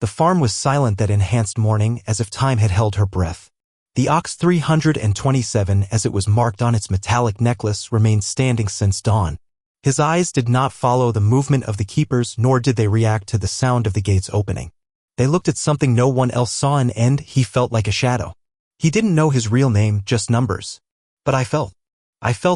The farm was silent, that enhanced mourning, as if time had held her breath. The ox 327, as it was marked on its metallic necklace, remained standing since dawn. His eyes did not follow the movement of the keepers, nor did they react to the sound of the gates opening. They looked at something no one else saw, and he felt like a shadow. He didn't know his real name, just numbers. But I felt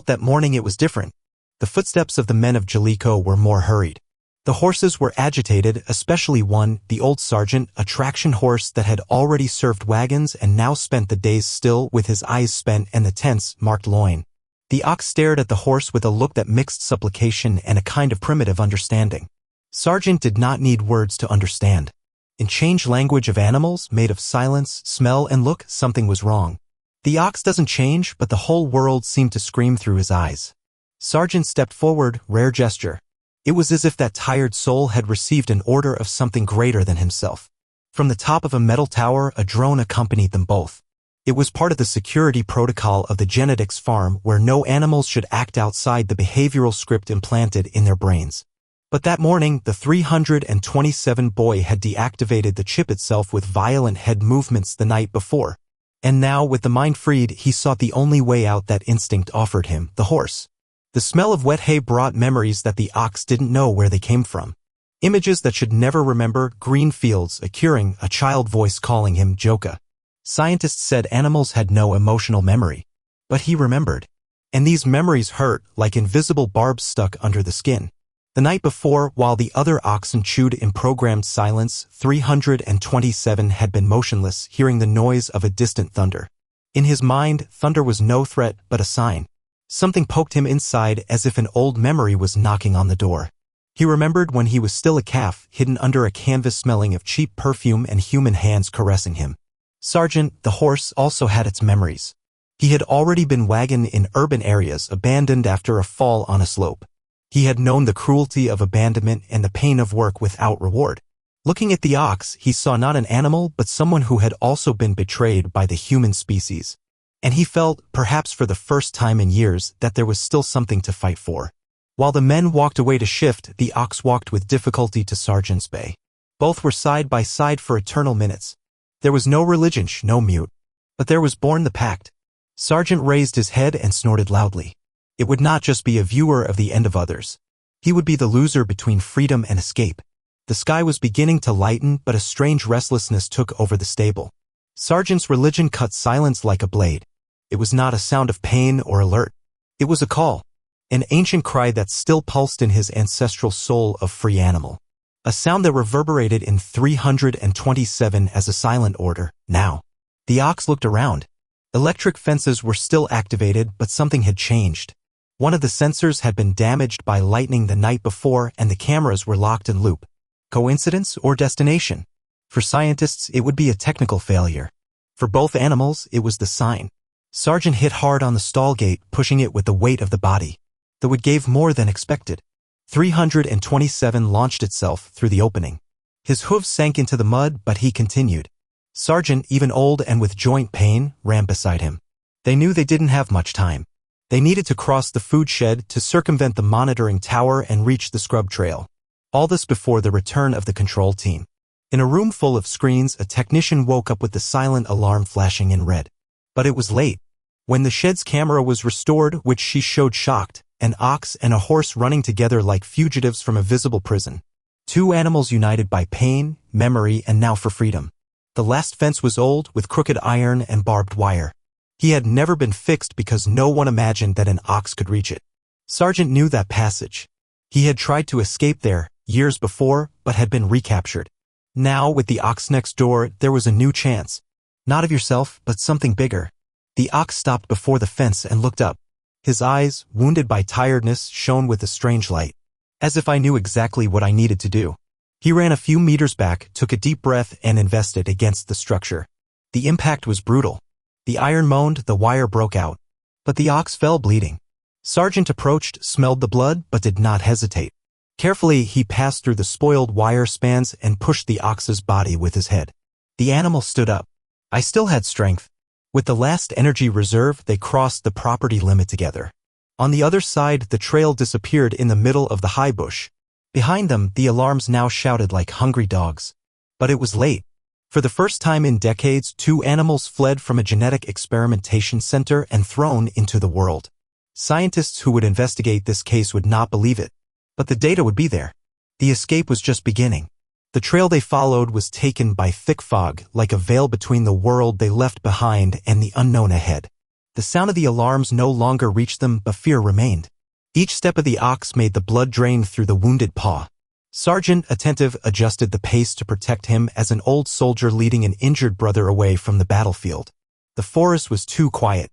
that morning it was different. The footsteps of the men of Jaleco were more hurried. The horses were agitated, especially one, the old sergeant, a traction horse that had already served wagons and now spent the days still, with his eyes spent and the tense, marked loin. The ox stared at the horse with a look that mixed supplication and a kind of primitive understanding. Sergeant did not need words to understand. In change language of animals, made of silence, smell, and look, something was wrong. The ox doesn't change, but the whole world seemed to scream through his eyes. Sergeant stepped forward, rare gesture. It was as if that tired soul had received an order of something greater than himself. From the top of a metal tower, a drone accompanied them both. It was part of the security protocol of the genetics farm, where no animals should act outside the behavioral script implanted in their brains. But that morning, the 327 boy had deactivated the chip itself with violent head movements the night before. And now, with the mind freed, he sought the only way out that instinct offered him, the horse. The smell of wet hay brought memories that the ox didn't know where they came from. Images that should never remember, green fields, a curing, a child voice calling him Joka. Scientists said animals had no emotional memory. But he remembered. And these memories hurt, like invisible barbs stuck under the skin. The night before, while the other oxen chewed in programmed silence, 327 had been motionless, hearing the noise of a distant thunder. In his mind, thunder was no threat, but a sign. Something poked him inside, as if an old memory was knocking on the door. He remembered when he was still a calf, hidden under a canvas smelling of cheap perfume and human hands caressing him. Sergeant, the horse, also had its memories. He had already been wagoned in urban areas, abandoned after a fall on a slope. He had known the cruelty of abandonment and the pain of work without reward. Looking at the ox, he saw not an animal but someone who had also been betrayed by the human species. And he felt, perhaps for the first time in years, that there was still something to fight for. While the men walked away to shift, the ox walked with difficulty to Sergeant's bay. Both were side by side for eternal minutes. There was no religion, no mute. But there was born the pact. Sergeant raised his head and snorted loudly. It would not just be a viewer of the end of others. He would be the loser between freedom and escape. The sky was beginning to lighten, but a strange restlessness took over the stable. Sergeant's religion cut silence like a blade. It was not a sound of pain or alert. It was a call. An ancient cry that still pulsed in his ancestral soul of free animal. A sound that reverberated in 327 as a silent order. Now. The ox looked around. Electric fences were still activated, but something had changed. One of the sensors had been damaged by lightning the night before, and the cameras were locked in loop. Coincidence or destination? For scientists, it would be a technical failure. For both animals, it was the sign. Sergeant hit hard on the stall gate, pushing it with the weight of the body. Though it gave more than expected. 327 launched itself through the opening. His hooves sank into the mud, but he continued. Sergeant, even old and with joint pain, ran beside him. They knew they didn't have much time. They needed to cross the food shed, to circumvent the monitoring tower and reach the scrub trail. All this before the return of the control team. In a room full of screens, a technician woke up with the silent alarm flashing in red. But it was late. When the shed's camera was restored, which she showed shocked, an ox and a horse running together like fugitives from a visible prison. Two animals united by pain, memory, and now for freedom. The last fence was old, with crooked iron and barbed wire. He had never been fixed because no one imagined that an ox could reach it. Sergeant knew that passage. He had tried to escape there, years before, but had been recaptured. Now, with the ox next door, there was a new chance. Not of yourself, but something bigger. The ox stopped before the fence and looked up. His eyes, wounded by tiredness, shone with a strange light. As if I knew exactly what I needed to do. He ran a few meters back, took a deep breath, and invested against the structure. The impact was brutal. The iron moaned, the wire broke out. But the ox fell bleeding. Sergeant approached, smelled the blood, but did not hesitate. Carefully, he passed through the spoiled wire spans and pushed the ox's body with his head. The animal stood up. I still had strength. With the last energy reserve, they crossed the property limit together. On the other side, the trail disappeared in the middle of the high bush. Behind them, the alarms now shouted like hungry dogs. But it was late. For the first time in decades, two animals fled from a genetic experimentation center and thrown into the world. Scientists who would investigate this case would not believe it. But the data would be there. The escape was just beginning. The trail they followed was taken by thick fog, like a veil between the world they left behind and the unknown ahead. The sound of the alarms no longer reached them, but fear remained. Each step of the ox made the blood drain through the wounded paw. Sergeant, attentive, adjusted the pace to protect him as an old soldier leading an injured brother away from the battlefield. The forest was too quiet.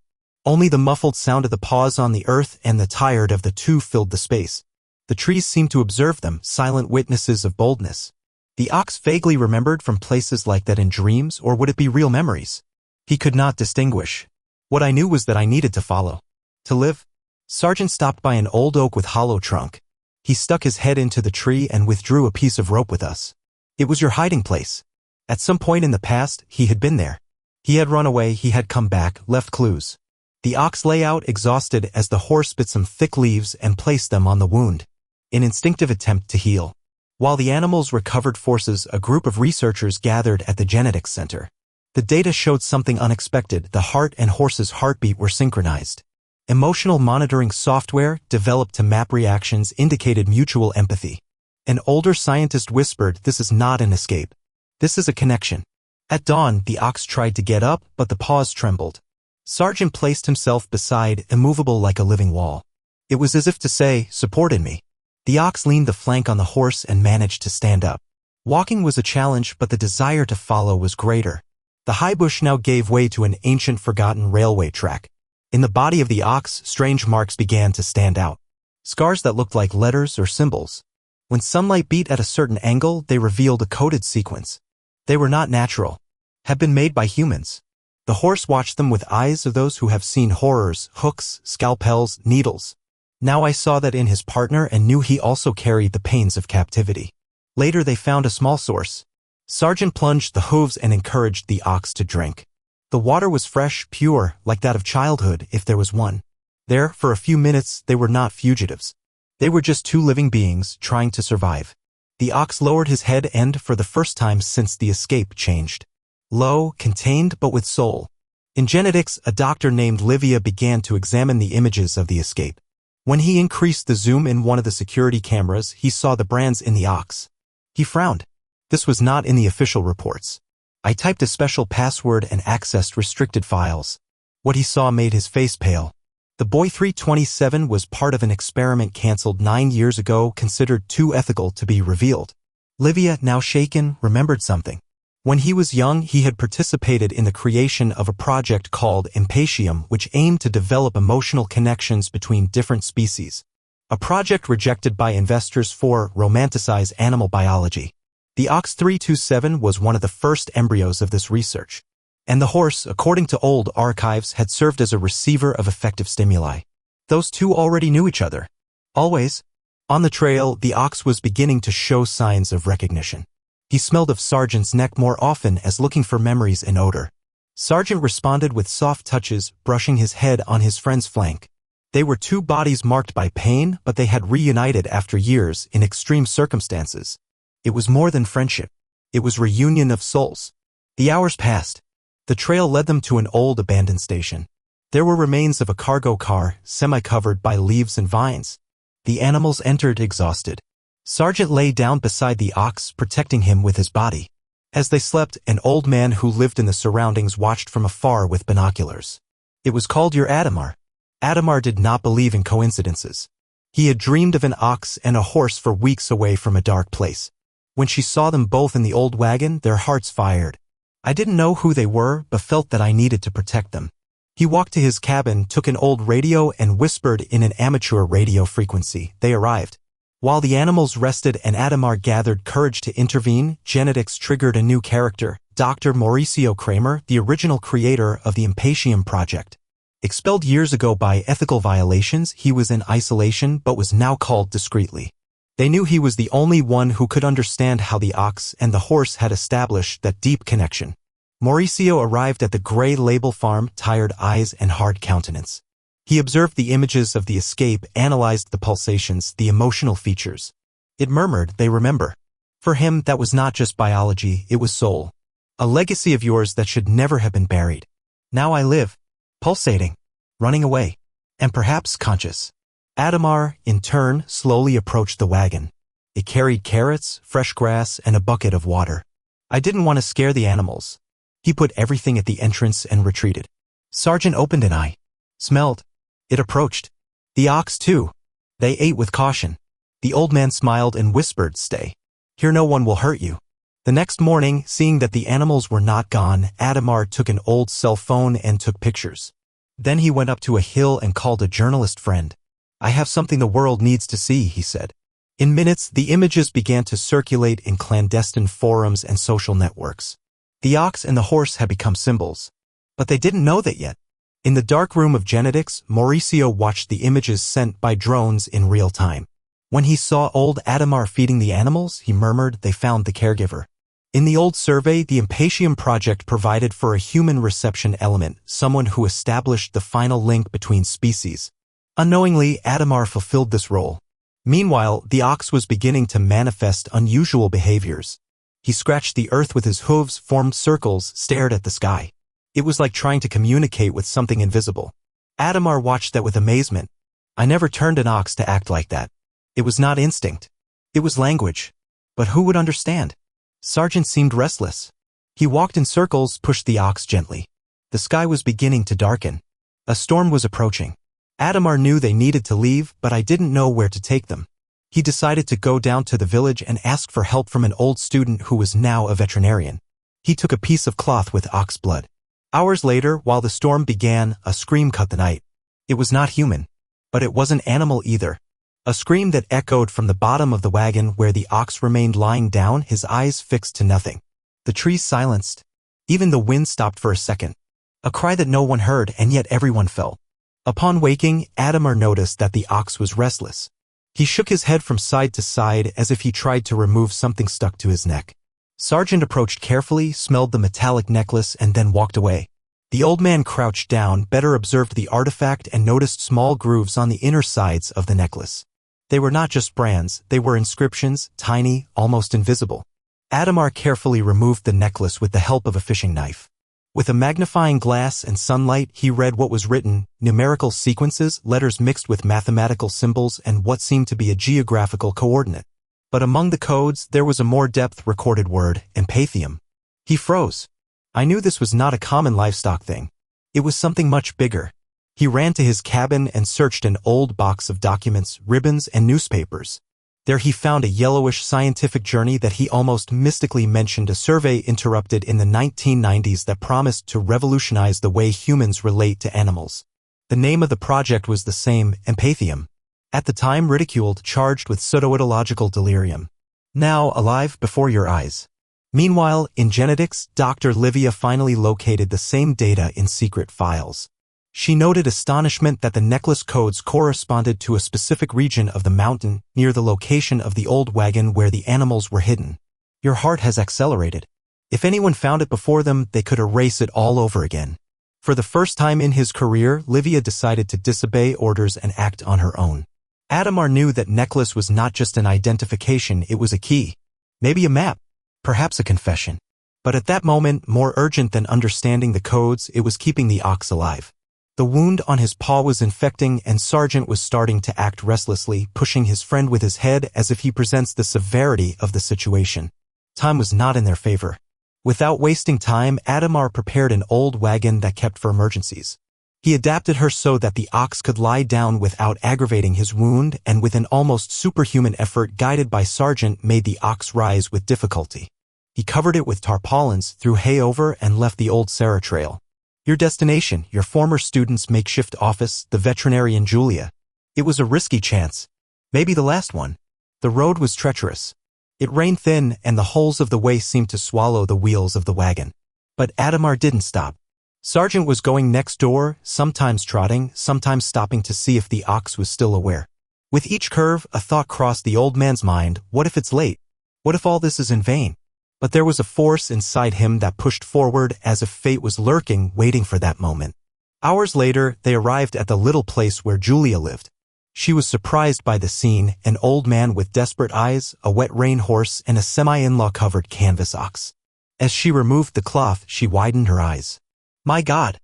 Only the muffled sound of the paws on the earth and the tired of the two filled the space. The trees seemed to observe them, silent witnesses of boldness. The ox vaguely remembered from places like that in dreams, or would it be real memories? He could not distinguish. What I knew was that I needed to follow. To live. Sergeant stopped by an old oak with hollow trunk. He stuck his head into the tree and withdrew a piece of rope with us. It was your hiding place. At some point in the past, he had been there. He had run away, he had come back, left clues. The ox lay out exhausted as the horse bit some thick leaves and placed them on the wound. An instinctive attempt to heal. While the animals recovered forces, a group of researchers gathered at the genetics center. The data showed something unexpected. The heart and horse's heartbeat were synchronized. Emotional monitoring software, developed to map reactions, indicated mutual empathy. An older scientist whispered, "This is not an escape. This is a connection." At dawn, the ox tried to get up, but the paws trembled. Sergeant placed himself beside, immovable like a living wall. It was as if to say, "Support in me." The ox leaned the flank on the horse and managed to stand up. Walking was a challenge, but the desire to follow was greater. The high bush now gave way to an ancient forgotten railway track. In the body of the ox, strange marks began to stand out. Scars that looked like letters or symbols. When sunlight beat at a certain angle, they revealed a coded sequence. They were not natural. Had been made by humans. The horse watched them with eyes of those who have seen horrors, hooks, scalpels, needles. Now I saw that in his partner and knew he also carried the pains of captivity. Later they found a small source. Sergeant plunged the hooves and encouraged the ox to drink. The water was fresh, pure, like that of childhood, if there was one. There, for a few minutes, they were not fugitives. They were just two living beings trying to survive. The ox lowered his head and, for the first time since the escape, changed. Low, contained, but with soul. In genetics, a doctor named Livia began to examine the images of the escape. When he increased the zoom in one of the security cameras, he saw the brands in the ox. He frowned. This was not in the official reports. I typed a special password and accessed restricted files. What he saw made his face pale. The Boy 327 was part of an experiment canceled 9 years ago, considered too ethical to be revealed. Livia, now shaken, remembered something. When he was young, he had participated in the creation of a project called Impatium, which aimed to develop emotional connections between different species. A project rejected by investors for romanticize animal biology. The Ox 327 was one of the first embryos of this research. And the horse, according to old archives, had served as a receiver of effective stimuli. Those two already knew each other. Always. On the trail, the ox was beginning to show signs of recognition. He smelled of Sergeant's neck more often as looking for memories and odor. Sergeant responded with soft touches, brushing his head on his friend's flank. They were two bodies marked by pain, but they had reunited after years in extreme circumstances. It was more than friendship. It was reunion of souls. The hours passed. The trail led them to an old abandoned station. There were remains of a cargo car, semi-covered by leaves and vines. The animals entered exhausted. Sergeant lay down beside the ox, protecting him with his body. As they slept, an old man who lived in the surroundings watched from afar with binoculars. It was called your Adamar. Adamar did not believe in coincidences. He had dreamed of an ox and a horse for weeks away from a dark place. When she saw them both in the old wagon, their hearts fired. I didn't know who they were, but felt that I needed to protect them. He walked to his cabin, took an old radio, and whispered in an amateur radio frequency. They arrived. While the animals rested and Adamar gathered courage to intervene, genetics triggered a new character, Dr. Mauricio Kramer, the original creator of the Impatium project. Expelled years ago by ethical violations, he was in isolation but was now called discreetly. They knew he was the only one who could understand how the ox and the horse had established that deep connection. Mauricio arrived at the gray label farm, tired eyes and hard countenance. He observed the images of the escape, analyzed the pulsations, the emotional features. It murmured, they remember. For him, that was not just biology, it was soul. A legacy of yours that should never have been buried. Now I live, pulsating, running away, and perhaps conscious. Adamar, in turn, slowly approached the wagon. It carried carrots, fresh grass, and a bucket of water. I didn't want to scare the animals. He put everything at the entrance and retreated. Sergeant opened an eye. Smelled. It approached. The ox, too. They ate with caution. The old man smiled and whispered, "Stay. Here no one will hurt you." The next morning, seeing that the animals were not gone, Adamar took an old cell phone and took pictures. Then he went up to a hill and called a journalist friend. "I have something the world needs to see," he said. In minutes, the images began to circulate in clandestine forums and social networks. The ox and the horse had become symbols. But they didn't know that yet. In the dark room of genetics, Mauricio watched the images sent by drones in real time. When he saw old Adamar feeding the animals, he murmured they found the caregiver. In the old survey, the Impatium project provided for a human reception element, someone who established the final link between species. Unknowingly, Adamar fulfilled this role. Meanwhile, the ox was beginning to manifest unusual behaviors. He scratched the earth with his hooves, formed circles, stared at the sky. It was like trying to communicate with something invisible. Adamar watched that with amazement. I never turned an ox to act like that. It was not instinct. It was language. But who would understand? Sergeant seemed restless. He walked in circles, pushed the ox gently. The sky was beginning to darken. A storm was approaching. Adamar knew they needed to leave, but I didn't know where to take them. He decided to go down to the village and ask for help from an old student who was now a veterinarian. He took a piece of cloth with ox blood. Hours later, while the storm began, a scream cut the night. It was not human. But it wasn't animal either. A scream that echoed from the bottom of the wagon where the ox remained lying down, his eyes fixed to nothing. The trees silenced. Even the wind stopped for a second. A cry that no one heard, and yet everyone felt. Upon waking, Adamar noticed that the ox was restless. He shook his head from side to side as if he tried to remove something stuck to his neck. Sergeant approached carefully, smelled the metallic necklace, and then walked away. The old man crouched down, better observed the artifact, and noticed small grooves on the inner sides of the necklace. They were not just brands, they were inscriptions, tiny, almost invisible. Adamar carefully removed the necklace with the help of a fishing knife. With a magnifying glass and sunlight, he read what was written, numerical sequences, letters mixed with mathematical symbols, and what seemed to be a geographical coordinate. But among the codes, there was a more depth recorded word, empathium. He froze. I knew this was not a common livestock thing. It was something much bigger. He ran to his cabin and searched an old box of documents, ribbons, and newspapers. There he found a yellowish scientific journey that he almost mystically mentioned, a survey interrupted in the 1990s that promised to revolutionize the way humans relate to animals. The name of the project was the same, empathium. At the time ridiculed, charged with pseudo-ideological delirium. Now alive before your eyes. Meanwhile, in genetics, Dr. Livia finally located the same data in secret files. She noted astonishment that the necklace codes corresponded to a specific region of the mountain near the location of the old wagon where the animals were hidden. Your heart has accelerated. If anyone found it before them, they could erase it all over again. For the first time in his career, Livia decided to disobey orders and act on her own. Adamar knew that necklace was not just an identification, it was a key. Maybe a map. Perhaps a confession. But at that moment, more urgent than understanding the codes, it was keeping the ox alive. The wound on his paw was infecting, and Sergeant was starting to act restlessly, pushing his friend with his head as if he presents the severity of the situation. Time was not in their favor. Without wasting time, Adamar prepared an old wagon that kept for emergencies. He adapted her so that the ox could lie down without aggravating his wound, and with an almost superhuman effort guided by Sergeant made the ox rise with difficulty. He covered it with tarpaulins, threw hay over, and left the old Sarah trail. Your destination, your former student's makeshift office, the veterinarian Julia. It was a risky chance. Maybe the last one. The road was treacherous. It rained thin, and the holes of the way seemed to swallow the wheels of the wagon. But Adamar didn't stop. Sergeant was going next door, sometimes trotting, sometimes stopping to see if the ox was still aware. With each curve, a thought crossed the old man's mind, what if it's late? What if all this is in vain? But there was a force inside him that pushed forward as if fate was lurking, waiting for that moment. Hours later, they arrived at the little place where Julia lived. She was surprised by the scene: an old man with desperate eyes, a wet rain horse, and a semi-in-law covered canvas ox. As she removed the cloth, she widened her eyes. "My God!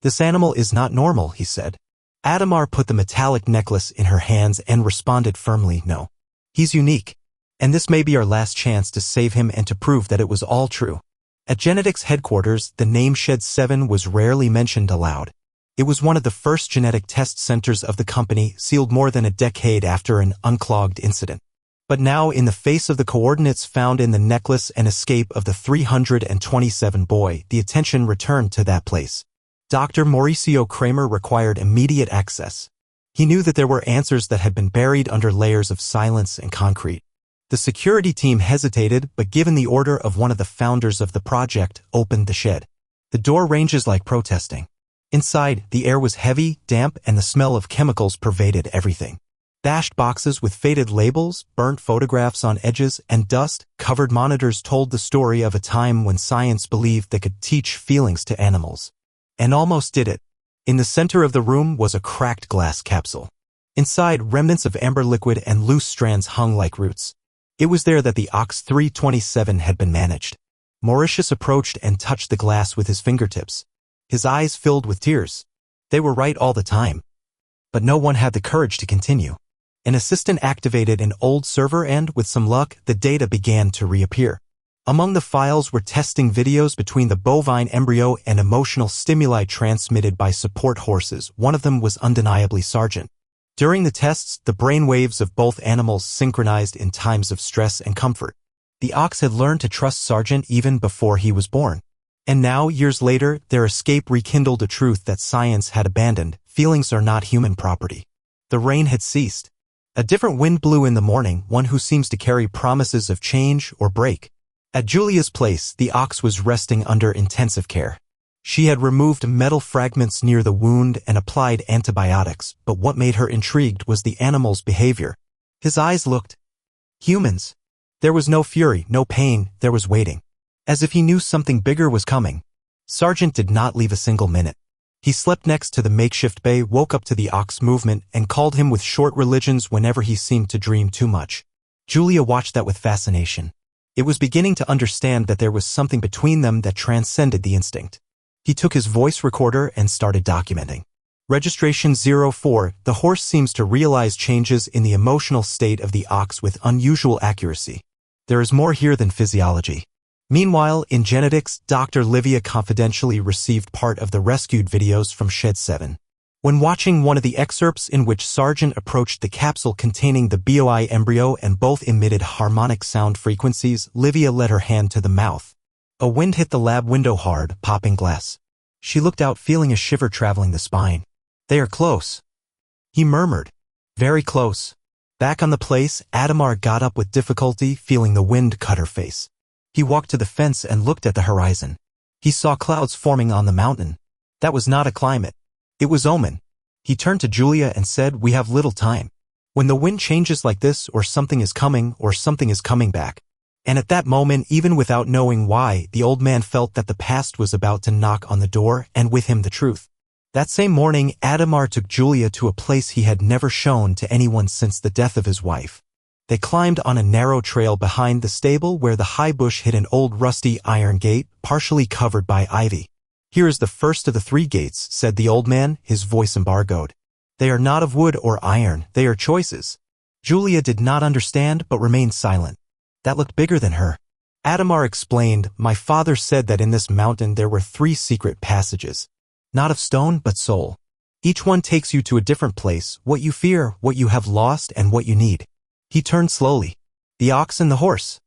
This animal is not normal," he said. Adamar put the metallic necklace in her hands and responded firmly, "No. He's unique. And this may be our last chance to save him and to prove that it was all true." At genetics headquarters, the name Shed 7 was rarely mentioned aloud. It was one of the first genetic test centers of the company, sealed more than a decade after an unclogged incident. But now, in the face of the coordinates found in the necklace and escape of the 327 boy, the attention returned to that place. Dr. Mauricio Kramer required immediate access. He knew that there were answers that had been buried under layers of silence and concrete. The security team hesitated, but given the order of one of the founders of the project, opened the shed. The door ranges like protesting. Inside, the air was heavy, damp, and the smell of chemicals pervaded everything. Bashed boxes with faded labels, burnt photographs on edges, and dust-covered monitors told the story of a time when science believed they could teach feelings to animals. And almost did it. In the center of the room was a cracked glass capsule. Inside, remnants of amber liquid and loose strands hung like roots. It was there that the Ox 327 had been managed. Mauritius approached and touched the glass with his fingertips. His eyes filled with tears. They were right all the time. But no one had the courage to continue. An assistant activated an old server and, with some luck, the data began to reappear. Among the files were testing videos between the bovine embryo and emotional stimuli transmitted by support horses. One of them was undeniably Sargent. During the tests, the brain waves of both animals synchronized in times of stress and comfort. The ox had learned to trust Sargent even before he was born. And now, years later, their escape rekindled a truth that science had abandoned: feelings are not human property. The rain had ceased. A different wind blew in the morning, one who seems to carry promises of change or break. At Julia's place, the ox was resting under intensive care. She had removed metal fragments near the wound and applied antibiotics, but what made her intrigued was the animal's behavior. His eyes looked humans. There was no fury, no pain, there was waiting. As if he knew something bigger was coming. Sargent did not leave a single minute. He slept next to the makeshift bay, woke up to the ox movement, and called him with short religions whenever he seemed to dream too much. Julia watched that with fascination. It was beginning to understand that there was something between them that transcended the instinct. He took his voice recorder and started documenting. Registration 04, the horse seems to realize changes in the emotional state of the ox with unusual accuracy. There is more here than physiology. Meanwhile, in genetics, Dr. Livia confidentially received part of the rescued videos from Shed 7. When watching one of the excerpts in which Sargent approached the capsule containing the boi embryo and both emitted harmonic sound frequencies, Livia let her hand to the mouth. A wind hit the lab window hard, popping glass. She looked out, feeling a shiver traveling the spine. "They are close," he murmured. "Very close." Back on the place, Adamar got up with difficulty, feeling the wind cut her face. He walked to the fence and looked at the horizon. He saw clouds forming on the mountain. That was not a climate. It was omen. He turned to Julia and said, "We have little time. When the wind changes like this, or something is coming back." And at that moment, even without knowing why, the old man felt that the past was about to knock on the door, and with him the truth. That same morning, Adamar took Julia to a place he had never shown to anyone since the death of his wife. They climbed on a narrow trail behind the stable where the high bush hid an old rusty iron gate, partially covered by ivy. "Here is the first of the 3 gates," said the old man, his voice embargoed. "They are not of wood or iron, they are choices." Julia did not understand but remained silent. That looked bigger than her. Adamar explained, "My father said that in this mountain there were 3 secret passages. Not of stone, but soul. Each one takes you to a different place, what you fear, what you have lost, and what you need." He turned slowly. "The ox and the horse.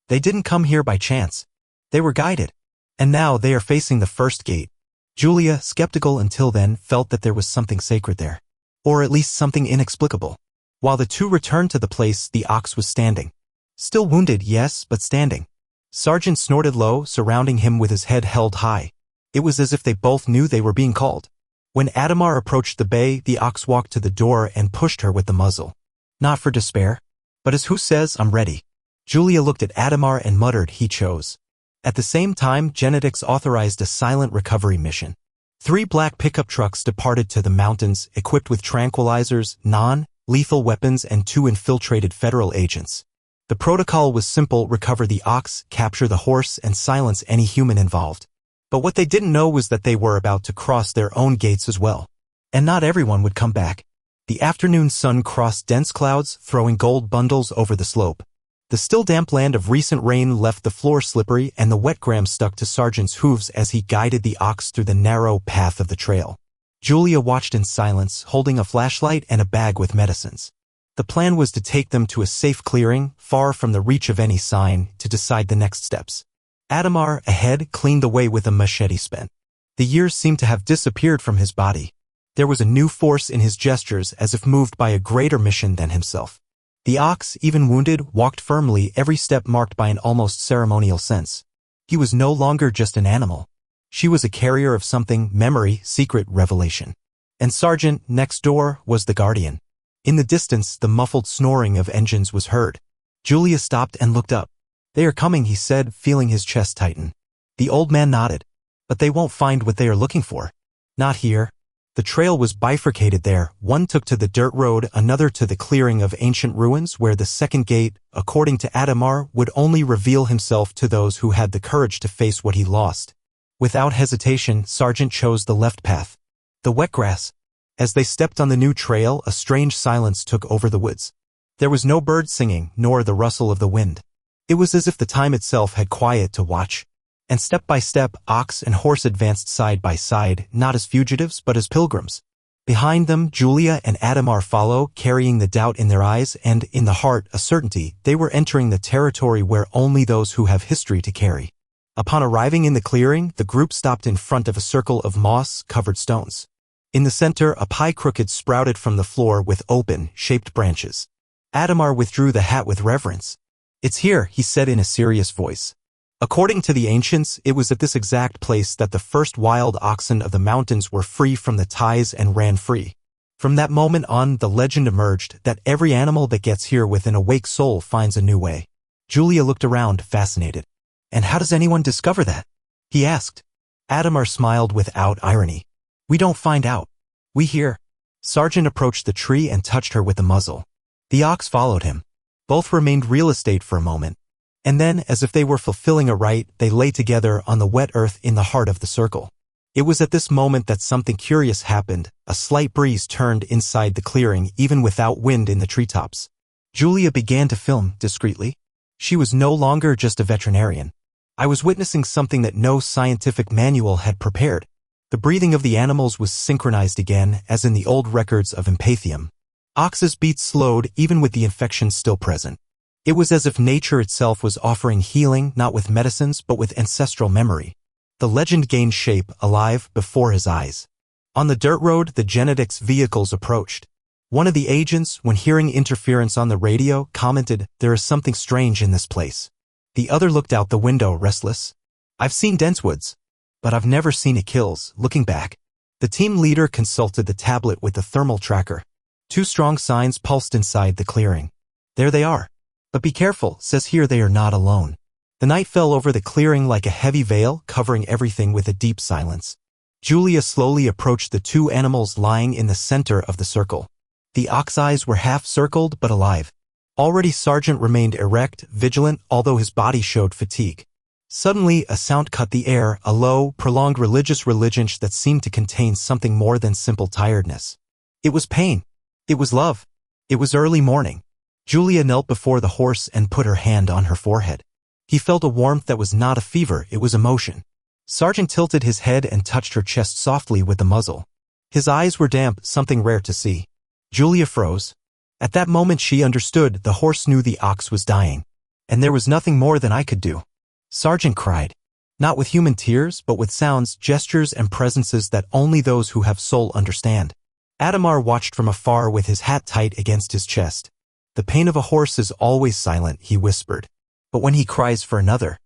They didn't come here by chance. They were guided. And now they are facing the first gate." Julia, skeptical until then, felt that there was something sacred there. Or at least something inexplicable. While the two returned to the place, the ox was standing. Still wounded, yes, but standing. Sargent snorted low, surrounding him with his head held high. It was as if they both knew they were being called. When Adamar approached the bay, the ox walked to the door and pushed her with the muzzle. Not for despair, but as who says, "I'm ready." Julia looked at Adamar and muttered, "He chose." At the same time, genetics authorized a silent recovery mission. 3 black pickup trucks departed to the mountains, equipped with tranquilizers, non-lethal weapons, and 2 infiltrated federal agents. The protocol was simple: recover the ox, capture the horse, and silence any human involved. But what they didn't know was that they were about to cross their own gates as well. And not everyone would come back. The afternoon sun crossed dense clouds, throwing gold bundles over the slope. The still damp land of recent rain left the floor slippery, and the wet grime stuck to Sergeant's hooves as he guided the ox through the narrow path of the trail. Julia watched in silence, holding a flashlight and a bag with medicines. The plan was to take them to a safe clearing, far from the reach of any sign, to decide the next steps. Adamar, ahead, cleaned the way with a machete spent. The years seemed to have disappeared from his body. There was a new force in his gestures, as if moved by a greater mission than himself. The ox, even wounded, walked firmly, every step marked by an almost ceremonial sense. He was no longer just an animal. She was a carrier of something: memory, secret, revelation. And Sergeant, next door, was the guardian. In the distance, the muffled snoring of engines was heard. Julia stopped and looked up. "They are coming," he said, feeling his chest tighten. The old man nodded. "But they won't find what they are looking for. Not here." The trail was bifurcated there. One took to the dirt road, another to the clearing of ancient ruins, where the second gate, according to Adamar, would only reveal himself to those who had the courage to face what he lost. Without hesitation, Sergeant chose the left path. The wet grass. As they stepped on the new trail, a strange silence took over the woods. There was no bird singing, nor the rustle of the wind. It was as if the time itself had quiet to watch. And step by step, ox and horse advanced side by side, not as fugitives but as pilgrims. Behind them, Julia and Adamar follow, carrying the doubt in their eyes and, in the heart, a certainty. They were entering the territory where only those who have history to carry. Upon arriving in the clearing, the group stopped in front of a circle of moss-covered stones. In the center, a pie crooked sprouted from the floor with open, shaped branches. Adamar withdrew the hat with reverence. "It's here," he said in a serious voice. According to the ancients, it was at this exact place that the first wild oxen of the mountains were free from the ties and ran free. From that moment on, the legend emerged that every animal that gets here with an awake soul finds a new way. Julia looked around, fascinated. "And how does anyone discover that?" he asked. Adamar smiled without irony. "We don't find out. We hear." Sergeant approached the tree and touched her with the muzzle. The ox followed him. Both remained real estate for a moment. And then, as if they were fulfilling a rite, they lay together on the wet earth in the heart of the circle. It was at this moment that something curious happened. A slight breeze turned inside the clearing, even without wind in the treetops. Julia began to film, discreetly. She was no longer just a veterinarian. I was witnessing something that no scientific manual had prepared. The breathing of the animals was synchronized again, as in the old records of Empathium. Ox's beats slowed, even with the infection still present. It was as if nature itself was offering healing, not with medicines but with ancestral memory. The legend gained shape, alive, before his eyes. On the dirt road, the genetics vehicles approached. One of the agents, when hearing interference on the radio, commented, "There is something strange in this place." The other looked out the window, restless. "I've seen dense woods, but I've never seen it kills." Looking back, the team leader consulted the tablet with the thermal tracker. 2 strong signs pulsed inside the clearing. "There they are. But be careful, says here they are not alone." The night fell over the clearing like a heavy veil, covering everything with a deep silence. Julia slowly approached the 2 animals lying in the center of the circle. The ox eyes were half-circled but alive. Already Sergeant remained erect, vigilant, although his body showed fatigue. Suddenly, a sound cut the air, a low, prolonged religious religion that seemed to contain something more than simple tiredness. It was pain. It was love. It was early morning. Julia knelt before the horse and put her hand on her forehead. He felt a warmth that was not a fever, it was emotion. Sergeant tilted his head and touched her chest softly with the muzzle. His eyes were damp, something rare to see. Julia froze. At that moment she understood. The horse knew the ox was dying. And there was nothing more than I could do. Sergeant cried. Not with human tears, but with sounds, gestures, and presences that only those who have soul understand. Adamar watched from afar with his hat tight against his chest. "The pain of a horse is always silent," he whispered. "But when he cries for another,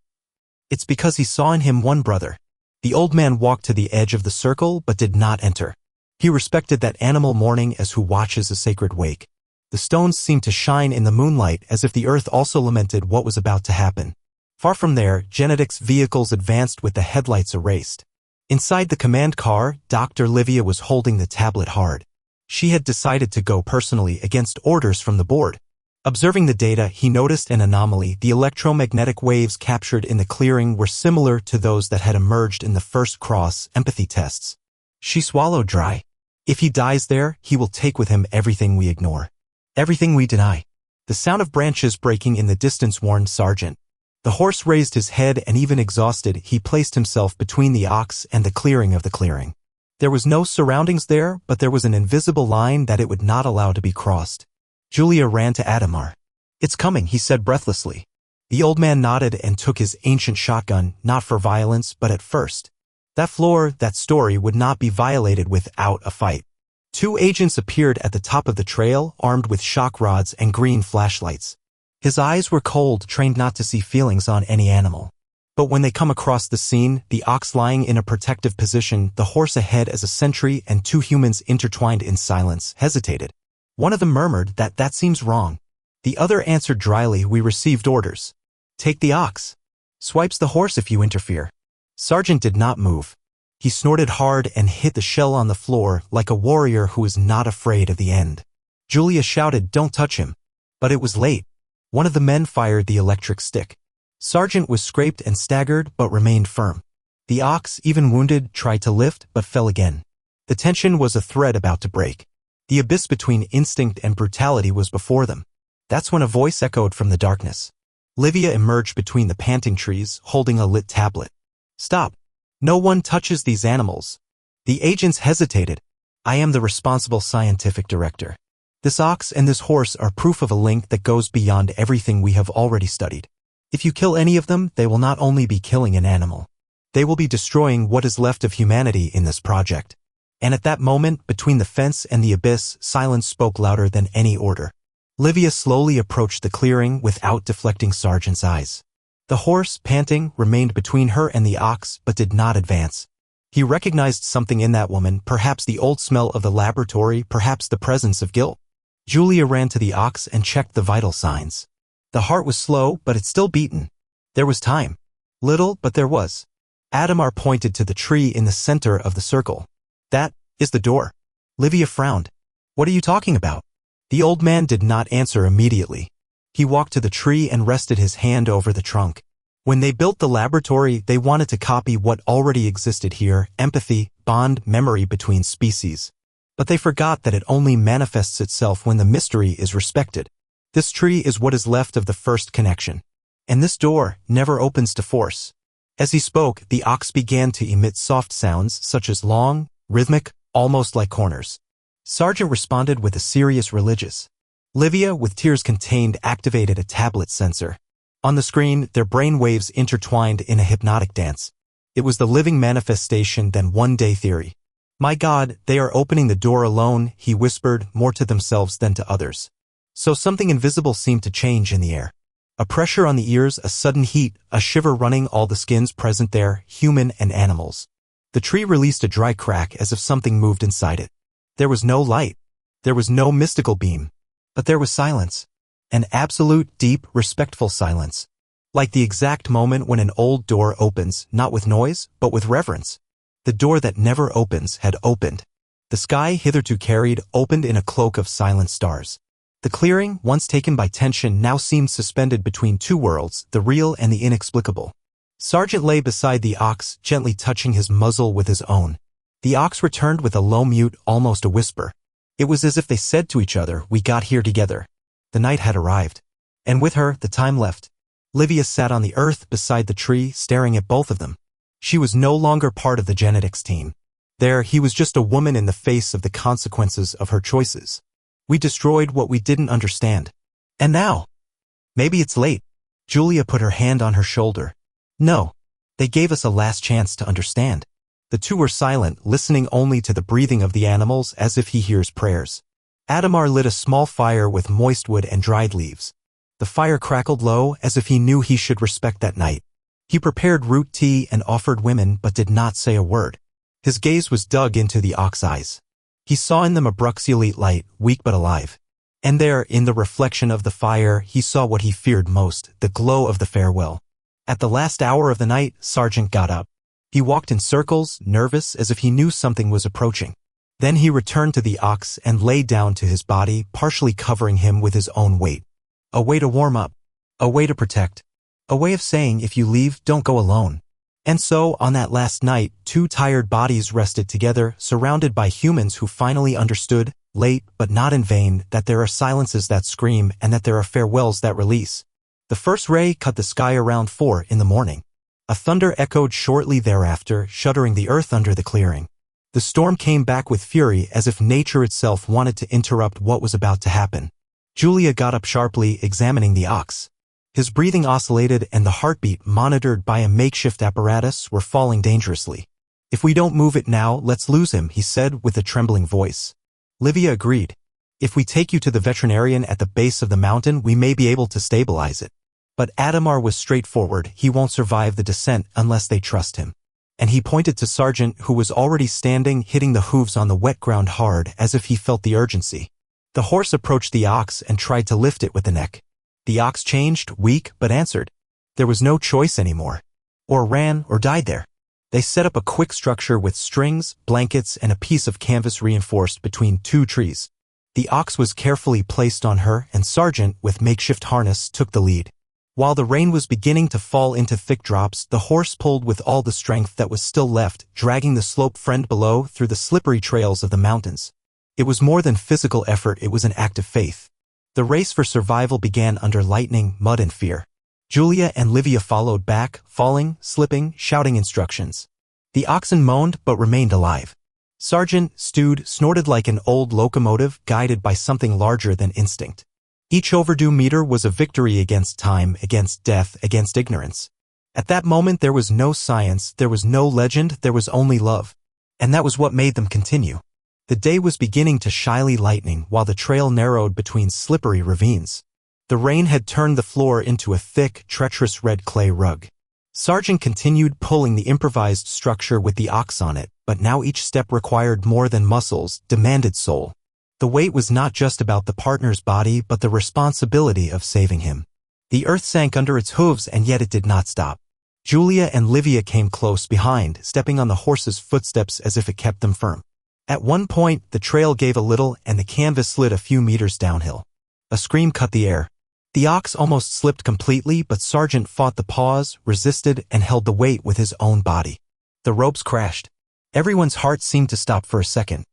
it's because he saw in him one brother." The old man walked to the edge of the circle but did not enter. He respected that animal mourning as who watches a sacred wake. The stones seemed to shine in the moonlight as if the earth also lamented what was about to happen. Far from there, genetics vehicles advanced with the headlights erased. Inside the command car, Dr. Livia was holding the tablet hard. She had decided to go personally against orders from the board. Observing the data, he noticed an anomaly. The electromagnetic waves captured in the clearing were similar to those that had emerged in the first cross-empathy tests. She swallowed dry. If he dies there, he will take with him everything we ignore. Everything we deny. The sound of branches breaking in the distance warned Sergeant. The horse raised his head, and even exhausted, he placed himself between the ox and the clearing of the clearing. There was no surroundings there, but there was an invisible line that it would not allow to be crossed. Julia ran to Adamar. "It's coming," he said breathlessly. The old man nodded and took his ancient shotgun, not for violence, but at first. That floor, that story, would not be violated without a fight. 2 agents appeared at the top of the trail, armed with shock rods and green flashlights. His eyes were cold, trained not to see feelings on any animal. But when they come across the scene, the ox lying in a protective position, the horse ahead as a sentry, and 2 humans intertwined in silence, hesitated. One of them murmured that seems wrong. The other answered dryly, "We received orders. Take the ox. Swipes the horse if you interfere." Sergeant did not move. He snorted hard and hit the shell on the floor like a warrior who is not afraid of the end. Julia shouted, "Don't touch him." But it was late. One of the men fired the electric stick. Sergeant was scraped and staggered but remained firm. The ox, even wounded, tried to lift but fell again. The tension was a thread about to break. The abyss between instinct and brutality was before them. That's when a voice echoed from the darkness. Livia emerged between the panting trees, holding a lit tablet. "Stop. No one touches these animals." The agents hesitated. "I am the responsible scientific director. This ox and this horse are proof of a link that goes beyond everything we have already studied. If you kill any of them, they will not only be killing an animal. They will be destroying what is left of humanity in this project." And at that moment, between the fence and the abyss, silence spoke louder than any order. Livia slowly approached the clearing without deflecting Sergeant's eyes. The horse, panting, remained between her and the ox, but did not advance. He recognized something in that woman, perhaps the old smell of the laboratory, perhaps the presence of guilt. Julia ran to the ox and checked the vital signs. The heart was slow, but it still beaten. There was time. Little, but there was. Adamar pointed to the tree in the center of the circle. "That is the door." Livia frowned. "What are you talking about?" The old man did not answer immediately. He walked to the tree and rested his hand over the trunk. When they built the laboratory, they wanted to copy what already existed here: empathy, bond, memory between species. But they forgot that it only manifests itself when the mystery is respected. This tree is what is left of the first connection. And this door never opens to force. As he spoke, the ox began to emit soft sounds, such as long, rhythmic, almost like corners. Sergeant responded with a serious religious. Livia, with tears contained, activated a tablet sensor. On the screen, their brain waves intertwined in a hypnotic dance. It was the living manifestation than one-day theory. "My God, they are opening the door alone," he whispered, more to themselves than to others. So something invisible seemed to change in the air. A pressure on the ears, a sudden heat, a shiver running all the skins present there, human and animals. The tree released a dry crack as if something moved inside it. There was no light. There was no mystical beam. But there was silence. An absolute, deep, respectful silence. Like the exact moment when an old door opens, not with noise, but with reverence. The door that never opens had opened. The sky, hitherto carried, opened in a cloak of silent stars. The clearing, once taken by tension, now seemed suspended between 2 worlds, the real and the inexplicable. Sergeant lay beside the ox, gently touching his muzzle with his own. The ox returned with a low mute, almost a whisper. It was as if they said to each other, "We got here together." The night had arrived. And with her, the time left. Livia sat on the earth beside the tree, staring at both of them. She was no longer part of the genetics team. There, he was just a woman in the face of the consequences of her choices. We destroyed what we didn't understand. And now? Maybe it's late. Julia put her hand on her shoulder. No. They gave us a last chance to understand. The 2 were silent, listening only to the breathing of the animals as if he hears prayers. Adamar lit a small fire with moist wood and dried leaves. The fire crackled low as if he knew he should respect that night. He prepared root tea and offered women but did not say a word. His gaze was dug into the ox eyes. He saw in them a bruxulite light, weak but alive. And there, in the reflection of the fire, he saw what he feared most, the glow of the farewell. At the last hour of the night, Sergeant got up. He walked in circles, nervous as if he knew something was approaching. Then he returned to the ox and lay down to his body, partially covering him with his own weight. A way to warm up. A way to protect. A way of saying if you leave, don't go alone. And so, on that last night, two tired bodies rested together, surrounded by humans who finally understood, late but not in vain, that there are silences that scream and that there are farewells that release. The first ray cut the sky around 4 in the morning. A thunder echoed shortly thereafter, shuddering the earth under the clearing. The storm came back with fury as if nature itself wanted to interrupt what was about to happen. Julia got up sharply, examining the ox. His breathing oscillated and the heartbeat, monitored by a makeshift apparatus, were falling dangerously. If we don't move it now, let's lose him, he said with a trembling voice. Livia agreed. If we take you to the veterinarian at the base of the mountain, we may be able to stabilize it. But Adamar was straightforward. He won't survive the descent unless they trust him. And he pointed to Sargent, who was already standing, hitting the hooves on the wet ground hard, as if he felt the urgency. The horse approached the ox and tried to lift it with the neck. The ox changed, weak, but answered. There was no choice anymore. Or ran or died there. They set up a quick structure with strings, blankets, and a piece of canvas reinforced between two trees. The ox was carefully placed on her, and Sargent, with makeshift harness, took the lead. While the rain was beginning to fall into thick drops, the horse pulled with all the strength that was still left, dragging the slope friend below through the slippery trails of the mountains. It was more than physical effort, it was an act of faith. The race for survival began under lightning, mud, and fear. Julia and Livia followed back, falling, slipping, shouting instructions. The oxen moaned but remained alive. Sargent, stewed, snorted like an old locomotive, guided by something larger than instinct. Each overdue meter was a victory against time, against death, against ignorance. At that moment there was no science, there was no legend, there was only love. And that was what made them continue. The day was beginning to shyly lightening while the trail narrowed between slippery ravines. The rain had turned the floor into a thick, treacherous red clay rug. Sargent continued pulling the improvised structure with the ox on it, but now each step required more than muscles, demanded soul. The weight was not just about the partner's body but the responsibility of saving him. The earth sank under its hooves and yet it did not stop. Julia and Livia came close behind, stepping on the horse's footsteps as if it kept them firm. At one point, the trail gave a little and the canvas slid a few meters downhill. A scream cut the air. The ox almost slipped completely, but Sargent fought the pause, resisted, and held the weight with his own body. The ropes crashed. Everyone's heart seemed to stop for a second.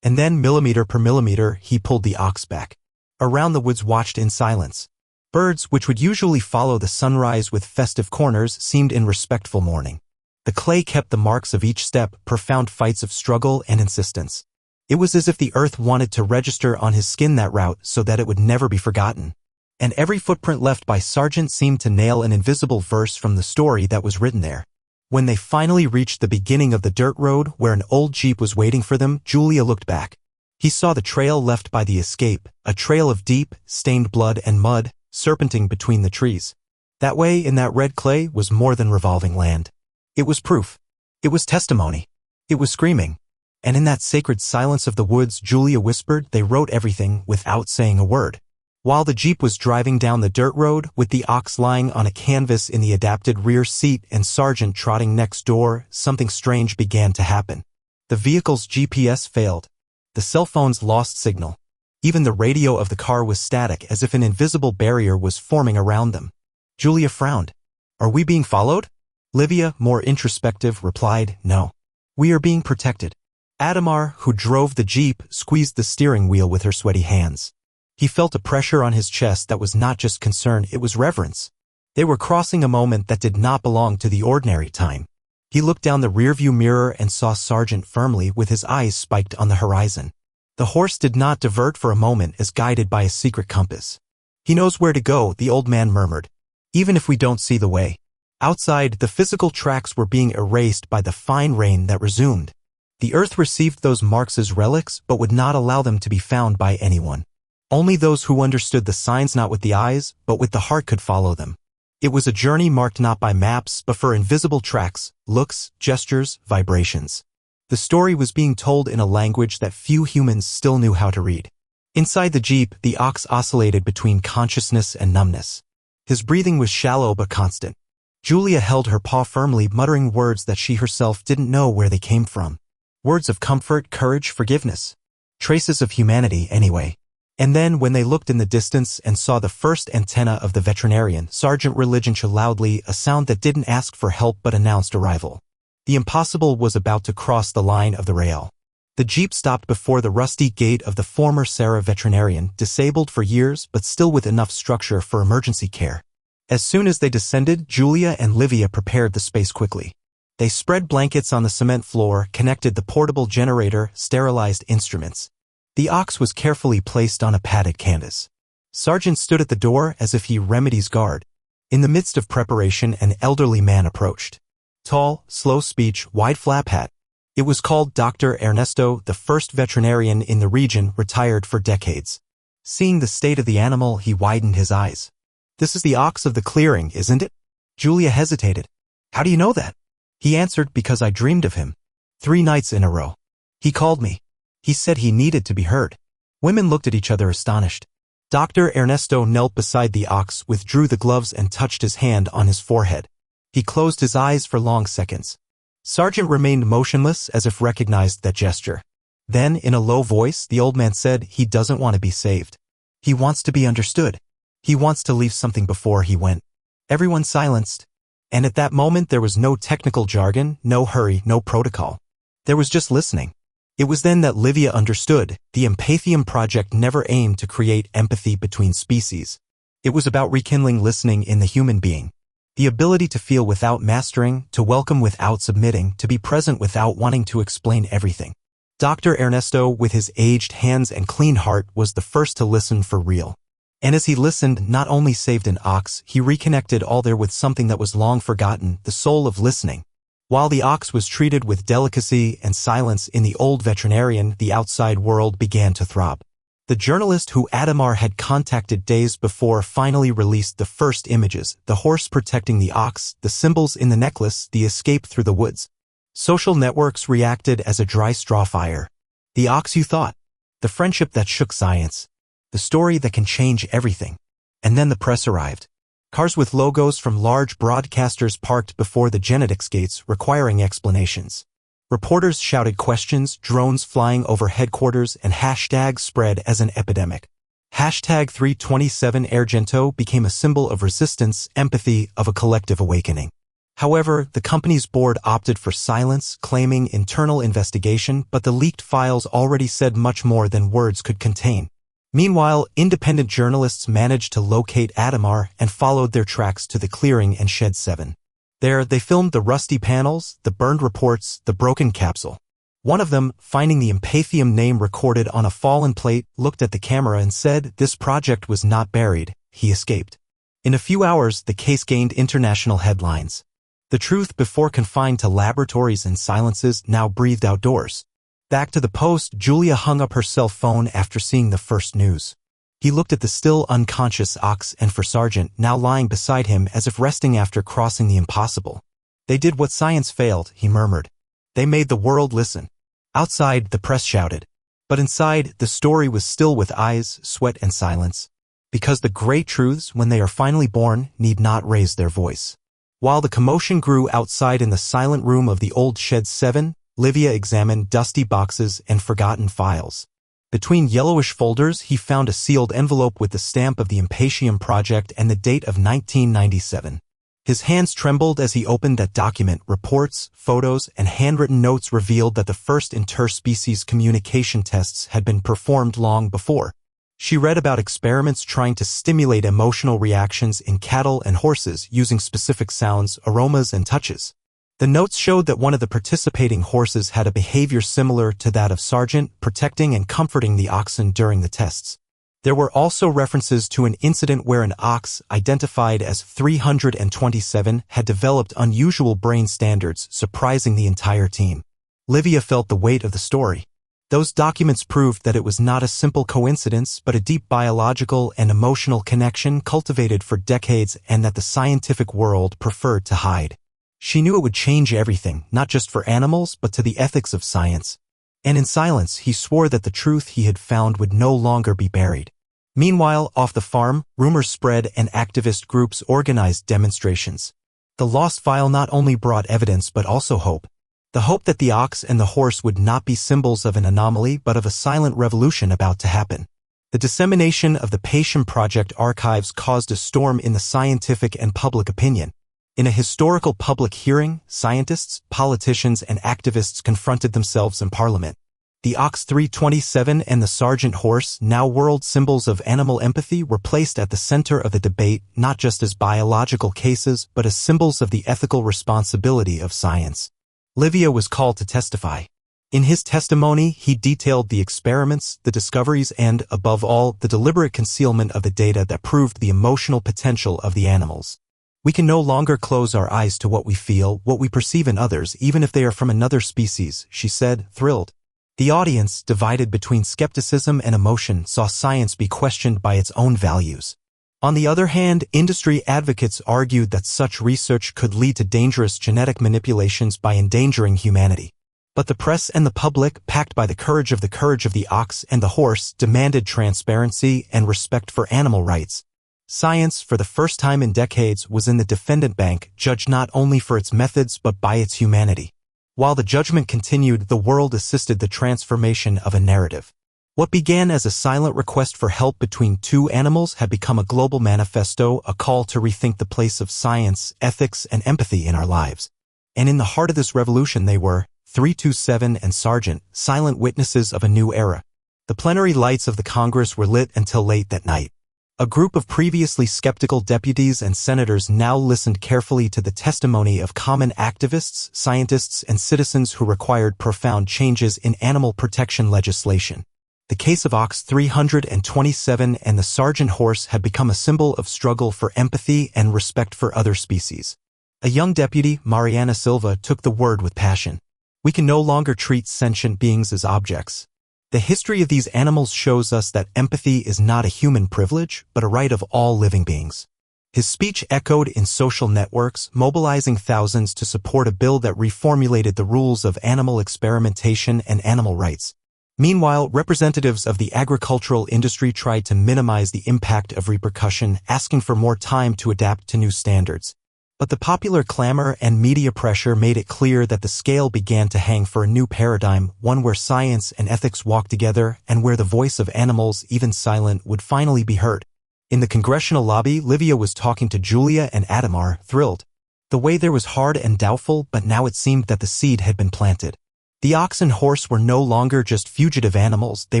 And then, millimeter per millimeter, he pulled the ox back. Around the woods watched in silence. Birds, which would usually follow the sunrise with festive corners, seemed in respectful mourning. The clay kept the marks of each step, profound fights of struggle and insistence. It was as if the earth wanted to register on his skin that route so that it would never be forgotten. And every footprint left by Sargent seemed to nail an invisible verse from the story that was written there. When they finally reached the beginning of the dirt road where an old jeep was waiting for them, Julia looked back. He saw the trail left by the escape, a trail of deep, stained blood and mud, serpenting between the trees. That way, in that red clay, was more than revolving land. It was proof. It was testimony. It was screaming. And in that sacred silence of the woods, Julia whispered, they wrote everything without saying a word. While the jeep was driving down the dirt road, with the ox lying on a canvas in the adapted rear seat and Sargent trotting next door, something strange began to happen. The vehicle's GPS failed. The cell phones lost signal. Even the radio of the car was static, as if an invisible barrier was forming around them. Julia frowned. Are we being followed? Livia, more introspective, replied, no. We are being protected. Adamar, who drove the jeep, squeezed the steering wheel with her sweaty hands. He felt a pressure on his chest that was not just concern, it was reverence. They were crossing a moment that did not belong to the ordinary time. He looked down the rearview mirror and saw Sargent firmly with his eyes spiked on the horizon. The horse did not divert for a moment as guided by a secret compass. He knows where to go, the old man murmured. Even if we don't see the way. Outside, the physical tracks were being erased by the fine rain that resumed. The earth received those marks as relics but would not allow them to be found by anyone. Only those who understood the signs not with the eyes, but with the heart could follow them. It was a journey marked not by maps, but for invisible tracks, looks, gestures, vibrations. The story was being told in a language that few humans still knew how to read. Inside the jeep, the ox oscillated between consciousness and numbness. His breathing was shallow but constant. Julia held her paw firmly, muttering words that she herself didn't know where they came from. Words of comfort, courage, forgiveness. Traces of humanity, anyway. And then, when they looked in the distance and saw the first antenna of the veterinarian, Sergeant relinquished loudly, a sound that didn't ask for help but announced arrival. The impossible was about to cross the line of the rail. The jeep stopped before the rusty gate of the former Sarah veterinarian, disabled for years but still with enough structure for emergency care. As soon as they descended, Julia and Livia prepared the space quickly. They spread blankets on the cement floor, connected the portable generator, sterilized instruments. The ox was carefully placed on a padded canvas. Sergeant stood at the door as if he remedies guard. In the midst of preparation, an elderly man approached. Tall, slow speech, wide flap hat. It was called Dr. Ernesto, the first veterinarian in the region, retired for decades. Seeing the state of the animal, he widened his eyes. "This is the ox of the clearing, isn't it?" Julia hesitated. "How do you know that?" He answered, "Because I dreamed of him. 3 nights in a row. He called me. He said he needed to be heard." Women looked at each other astonished. Dr. Ernesto knelt beside the ox, withdrew the gloves and touched his hand on his forehead. He closed his eyes for long seconds. Sergeant remained motionless as if recognized that gesture. Then, in a low voice, the old man said, "He doesn't want to be saved. He wants to be understood. He wants to leave something before he went." Everyone silenced. And at that moment there was no technical jargon, no hurry, no protocol. There was just listening. It was then that Livia understood. The Empathium Project never aimed to create empathy between species. It was about rekindling listening in the human being. The ability to feel without mastering, to welcome without submitting, to be present without wanting to explain everything. Dr. Ernesto, with his aged hands and clean heart, was the first to listen for real. And as he listened, not only saved an ox, he reconnected all there with something that was long forgotten, the soul of listening. While the ox was treated with delicacy and silence in the old veterinarian, the outside world began to throb. The journalist who Adamar had contacted days before finally released the first images, the horse protecting the ox, the symbols in the necklace, the escape through the woods. Social networks reacted as a dry straw fire. The ox you thought. The friendship that shook science. The story that can change everything. And then the press arrived. Cars with logos from large broadcasters parked before the genetics gates, requiring explanations. Reporters shouted questions, drones flying over headquarters, and hashtags spread as an epidemic. Hashtag 327 Argento became a symbol of resistance, empathy, of a collective awakening. However, the company's board opted for silence, claiming internal investigation, but the leaked files already said much more than words could contain. Meanwhile, independent journalists managed to locate Adamar and followed their tracks to the clearing and Shed 7. There, they filmed the rusty panels, the burned reports, the broken capsule. One of them, finding the Empathium name recorded on a fallen plate, looked at the camera and said, "This project was not buried, he escaped." In a few hours, the case gained international headlines. The truth, before confined to laboratories and silences, now breathed outdoors. Back to the post, Julia hung up her cell phone after seeing the first news. He looked at the still unconscious ox and for Sergeant, now lying beside him as if resting after crossing the impossible. "They did what science failed," he murmured. "They made the world listen." Outside, the press shouted. But inside, the story was still with eyes, sweat, and silence. Because the great truths, when they are finally born, need not raise their voice. While the commotion grew outside in the silent room of the old Shed 7, Livia examined dusty boxes and forgotten files. Between yellowish folders, he found a sealed envelope with the stamp of the Empathium Project and the date of 1997. His hands trembled as he opened that document. Reports, photos, and handwritten notes revealed that the first interspecies communication tests had been performed long before. She read about experiments trying to stimulate emotional reactions in cattle and horses using specific sounds, aromas, and touches. The notes showed that one of the participating horses had a behavior similar to that of Sergeant, protecting and comforting the oxen during the tests. There were also references to an incident where an ox, identified as 327, had developed unusual brain standards, surprising the entire team. Livia felt the weight of the story. Those documents proved that it was not a simple coincidence but a deep biological and emotional connection cultivated for decades and that the scientific world preferred to hide. She knew it would change everything, not just for animals but to the ethics of science. And in silence, he swore that the truth he had found would no longer be buried. Meanwhile, off the farm, rumors spread and activist groups organized demonstrations. The lost file not only brought evidence but also hope. The hope that the ox and the horse would not be symbols of an anomaly but of a silent revolution about to happen. The dissemination of the Pleads Project archives caused a storm in the scientific and public opinion. In a historical public hearing, scientists, politicians, and activists confronted themselves in Parliament. The ox 327 and the sergeant horse, now world symbols of animal empathy, were placed at the center of the debate not just as biological cases but as symbols of the ethical responsibility of science. Livia was called to testify. In his testimony, he detailed the experiments, the discoveries, and, above all, the deliberate concealment of the data that proved the emotional potential of the animals. We can no longer close our eyes to what we feel, what we perceive in others, even if they are from another species, she said, thrilled. The audience, divided between skepticism and emotion, saw science be questioned by its own values. On the other hand, industry advocates argued that such research could lead to dangerous genetic manipulations by endangering humanity. But the press and the public, packed by the courage of the ox and the horse, demanded transparency and respect for animal rights. Science, for the first time in decades, was in the defendant bank, judged not only for its methods but by its humanity. While the judgment continued, the world assisted the transformation of a narrative. What began as a silent request for help between two animals had become a global manifesto, a call to rethink the place of science, ethics, and empathy in our lives. And in the heart of this revolution they were, 327 and Sergeant, silent witnesses of a new era. The plenary lights of the Congress were lit until late that night. A group of previously skeptical deputies and senators now listened carefully to the testimony of common activists, scientists, and citizens who required profound changes in animal protection legislation. The case of Ox 327 and the Sergeant horse had become a symbol of struggle for empathy and respect for other species. A young deputy, Mariana Silva, took the word with passion. We can no longer treat sentient beings as objects. The history of these animals shows us that empathy is not a human privilege, but a right of all living beings. His speech echoed in social networks, mobilizing thousands to support a bill that reformulated the rules of animal experimentation and animal rights. Meanwhile, representatives of the agricultural industry tried to minimize the impact of repercussion, asking for more time to adapt to new standards. But the popular clamor and media pressure made it clear that the scale began to hang for a new paradigm, one where science and ethics walked together and where the voice of animals, even silent, would finally be heard. In the congressional lobby, Livia was talking to Julia and Adamar, thrilled. The way there was hard and doubtful, but now it seemed that the seed had been planted. The ox and horse were no longer just fugitive animals, they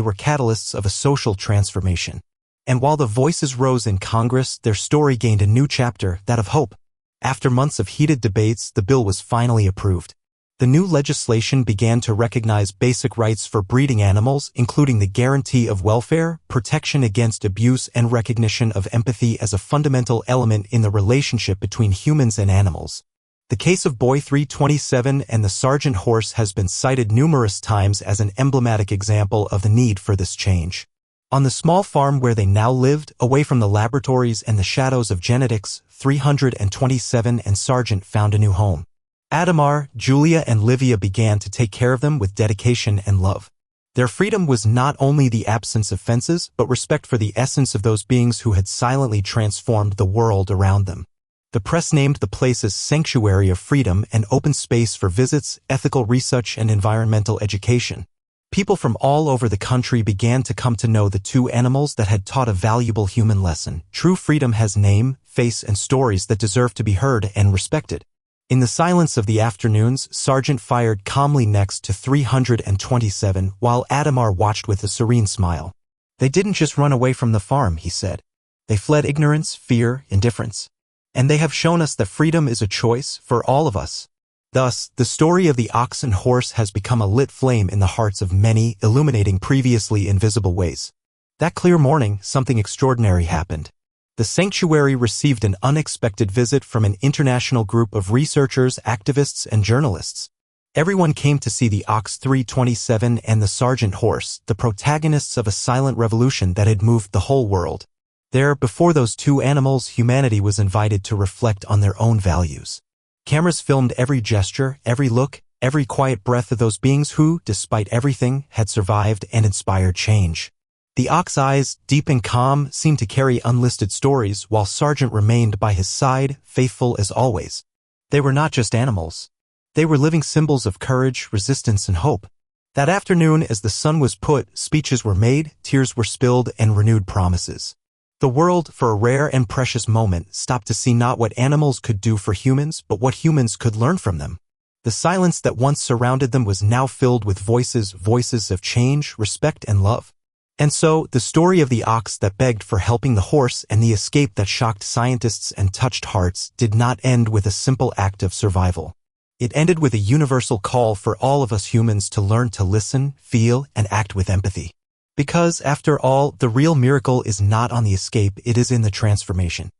were catalysts of a social transformation. And while the voices rose in Congress, their story gained a new chapter, that of hope. After months of heated debates, the bill was finally approved. The new legislation began to recognize basic rights for breeding animals, including the guarantee of welfare, protection against abuse, and recognition of empathy as a fundamental element in the relationship between humans and animals. The case of Boy 327 and the Sergeant horse has been cited numerous times as an emblematic example of the need for this change. On the small farm where they now lived, away from the laboratories and the shadows of genetics, 327 and Sergeant found a new home. Adamar, Julia, and Livia began to take care of them with dedication and love. Their freedom was not only the absence of fences, but respect for the essence of those beings who had silently transformed the world around them. The press named the place as Sanctuary of Freedom, an open space for visits, ethical research, and environmental education. People from all over the country began to come to know the two animals that had taught a valuable human lesson. True freedom has name, face, and stories that deserve to be heard and respected. In the silence of the afternoons, Sergeant fired calmly next to 327, while Adamar watched with a serene smile. They didn't just run away from the farm, he said. They fled ignorance, fear, indifference. And they have shown us that freedom is a choice for all of us. Thus, the story of the ox and horse has become a lit flame in the hearts of many, illuminating previously invisible ways. That clear morning, something extraordinary happened. The sanctuary received an unexpected visit from an international group of researchers, activists, and journalists. Everyone came to see the Ox 327 and the Sergeant horse, the protagonists of a silent revolution that had moved the whole world. There, before those two animals, humanity was invited to reflect on their own values. Cameras filmed every gesture, every look, every quiet breath of those beings who, despite everything, had survived and inspired change. The ox eyes, deep and calm, seemed to carry unlisted stories, while Sergeant remained by his side, faithful as always. They were not just animals. They were living symbols of courage, resistance, and hope. That afternoon, as the sun was put, speeches were made, tears were spilled, and renewed promises. The world, for a rare and precious moment, stopped to see not what animals could do for humans, but what humans could learn from them. The silence that once surrounded them was now filled with voices of change, respect, and love. And so, the story of the ox that begged for helping the horse and the escape that shocked scientists and touched hearts did not end with a simple act of survival. It ended with a universal call for all of us humans to learn to listen, feel, and act with empathy. Because, after all, the real miracle is not on the escape, it is in the transformation.